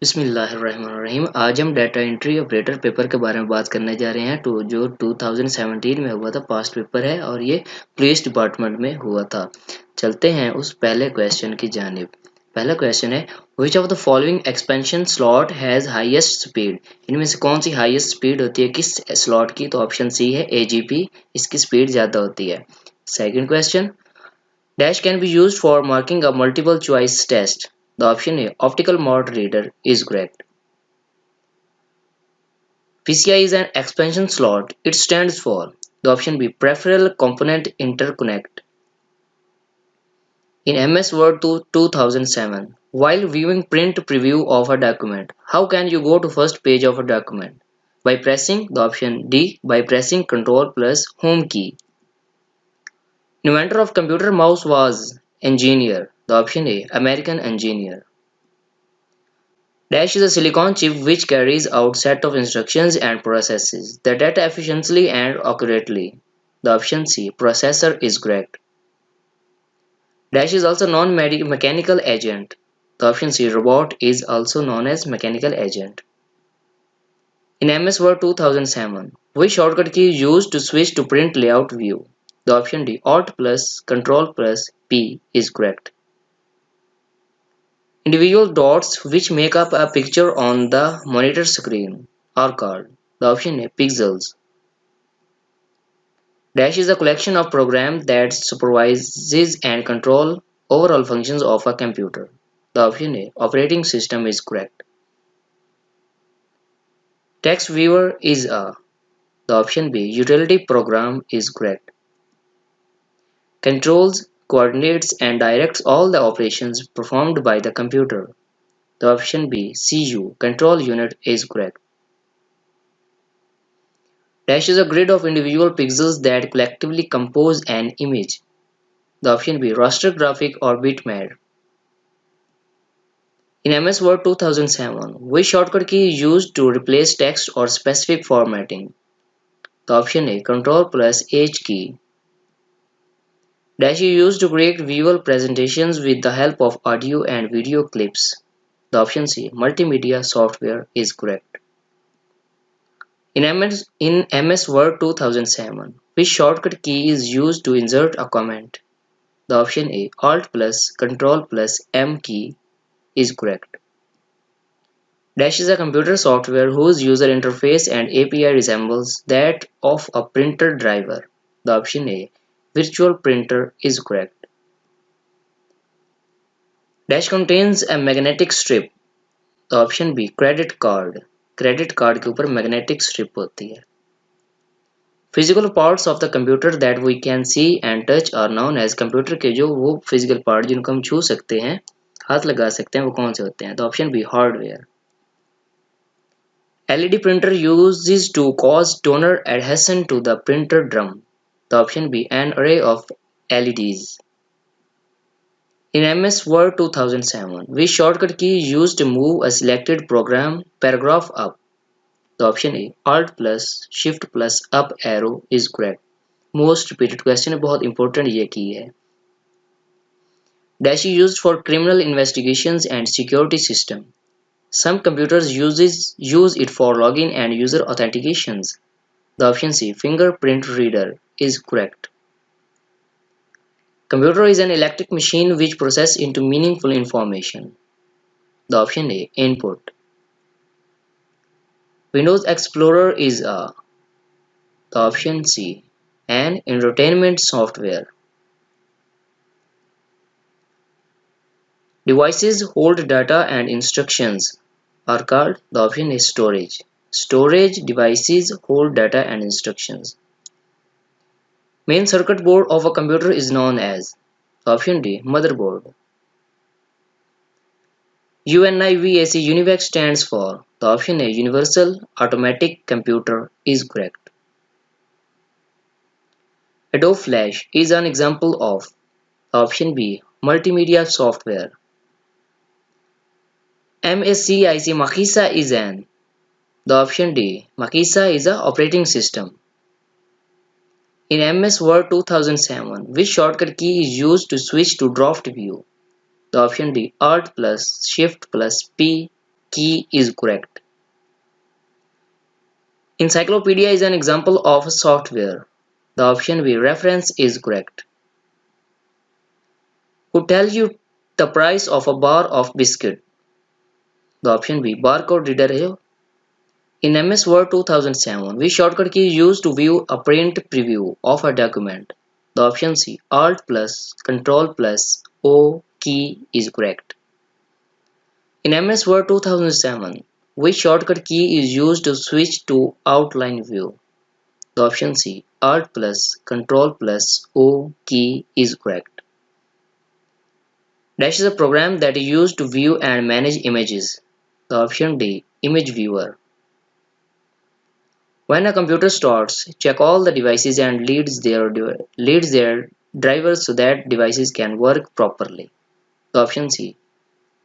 बिस्मिल्लाहिर्रहमानिर्रहीम। आज हम डाटा एंट्री ऑपरेटर पेपर के बारे में बात करने जा रहे हैं। तो जो 2017 में हुआ था, पास्ट पेपर है और ये पुलिस डिपार्टमेंट में हुआ था। चलते हैं उस पहले क्वेश्चन की जानिब। पहला क्वेश्चन है, which of the following expansion slot has highest speed. इनमें से कौन सी हाईएस्ट स्पीड होती है किस स्लॉट की? तो ऑप्शन सी है एजीपी, इसकी स्पीड ज़्यादा होती है। Second question, dash can be used for marking a multiple choice test. The option A, optical mod reader, is correct. PCI is an expansion slot. It stands for the option B, peripheral component interconnect. In MS Word 2007, while viewing print preview of a document, how can you go to first page of a document? By pressing the option D, by pressing Ctrl plus Home key. Inventor of computer mouse was engineer. The option A, American engineer. Dash is a silicon chip which carries out set of instructions and processes the data efficiently and accurately. The option C, processor, is correct. Dash is also non-mechanical agent. The option C, robot, is also known as mechanical agent. In MS Word 2007, which shortcut key is used to switch to print layout view? The option D, Alt plus Control plus P, is correct. Individual dots which make up a picture on the monitor screen are called. The option A, pixels. Dash is a collection of programs that supervises and control overall functions of a computer. The option A, operating system, is correct. Text viewer is a. The option B, utility program, is correct. Controls, coordinates and directs all the operations performed by the computer. The option B, CU, control unit, is correct. Dash is a grid of individual pixels that collectively compose an image. The option B, raster graphic or bitmap. In MS Word 2007, which shortcut key is used to replace text or specific formatting? The option A, Ctrl plus H key. Dash is used to create visual presentations with the help of audio and video clips. The option C, multimedia software, is correct. In MS Word 2007, which shortcut key is used to insert a comment? The option A, Alt plus Control plus M key, is correct. Dash is a computer software whose user interface and API resembles that of a printer driver. The option A, virtual printer, is correct. Dash contains a magnetic strip. The option B, credit card. Credit card के ऊपर magnetic strip होती है. Physical parts of the computer that we can see and touch are known as. Computer के जो वो physical part जिनको हम छू सकते हैं, हाथ लगा सकते हैं, वो कौन से होते हैं? तो option B, hardware. LED printer uses to cause toner adhesion to the printer drum. The option B, an array of LEDs. In MS Word 2007, which shortcut key is used to move a selected program paragraph up? The option A, Alt plus Shift plus up arrow, is correct. Most repeated question है, बहुत important ये की है. Dash is used for criminal investigations and security system. Some computers use it for login and user authentications. The option C, fingerprint reader, is correct. Computer is an electric machine which processes into meaningful information. The option A, input. Windows Explorer is a. The option C, an entertainment software. Devices hold data and instructions are called. The option is storage. Storage devices hold data and instructions. Main circuit board of a computer is known as. The option D, motherboard. UNIVAC, UNIVAC, stands for. The option A, Universal Automatic Computer, is correct. Adobe Flash is an example of. The option B, multimedia software. MACIC, Makisa, is an. The option D, Makisa, is a operating system. In MS Word 2007, which shortcut key is used to switch to draft view? The option D, Alt plus Shift plus P key is correct. Encyclopedia is an example of software. The option B, reference is correct. Who tells you the price of a bar of biscuit? The option B, barcode reader है. In MS Word 2007, which shortcut key is used to view a print preview of a document? The option C, Alt plus Control plus O key is correct. In MS Word 2007, which shortcut key is used to switch to outline view? The option C, Alt plus Control plus O key is correct. Dash is a program that is used to view and manage images. The option D, Image Viewer. When a computer starts, check all the devices and leads their drivers so that devices can work properly. The option C,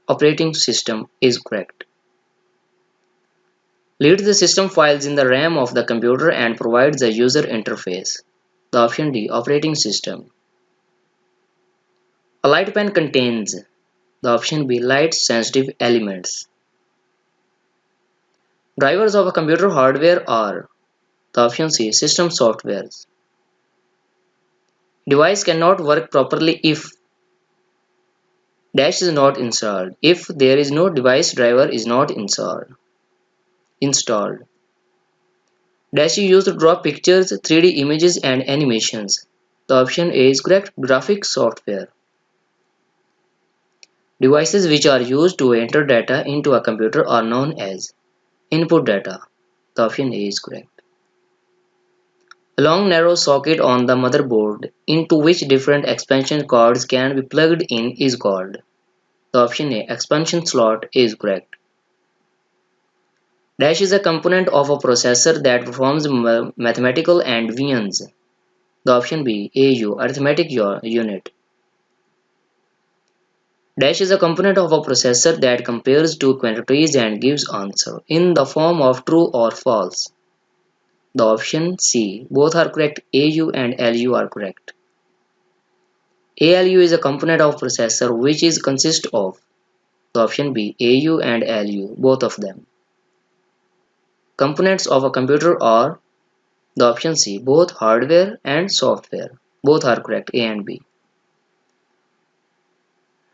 Operating System is correct. Leads the system files in the RAM of the computer and provides a user interface. The option D, Operating System. A light pen contains. The option B, light sensitive elements. Drivers of a computer hardware are. The option C, system softwares. Device cannot work properly if dash is not installed. If there is no device driver is not installed. Dash is used to draw pictures, 3D images and animations. The option A is correct, graphic software. Devices which are used to enter data into a computer are known as input data. The option A is correct. A long narrow socket on the motherboard into which different expansion cards can be plugged in is called. The option A, expansion slot, is correct. Dash is a component of a processor that performs mathematical additions. The option B, AU, arithmetic unit. Dash is a component of a processor that compares two quantities and gives answer in the form of true or false. The option C, both are correct. AU and LU are correct. ALU is a component of processor which is consist of. The option B, AU and LU, both of them. Components of a computer are. The option C, both hardware and software. Both are correct, A and B.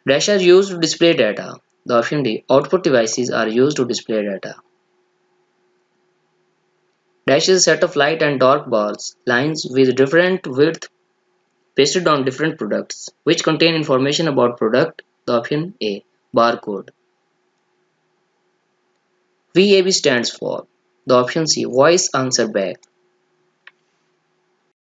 Dash are used to display data. The option D, output devices are used to display data. Dash is a set of light and dark bars, lines with different width pasted on different products, which contain information about product. The option A, barcode. VAB stands for. The option C, voice answer back.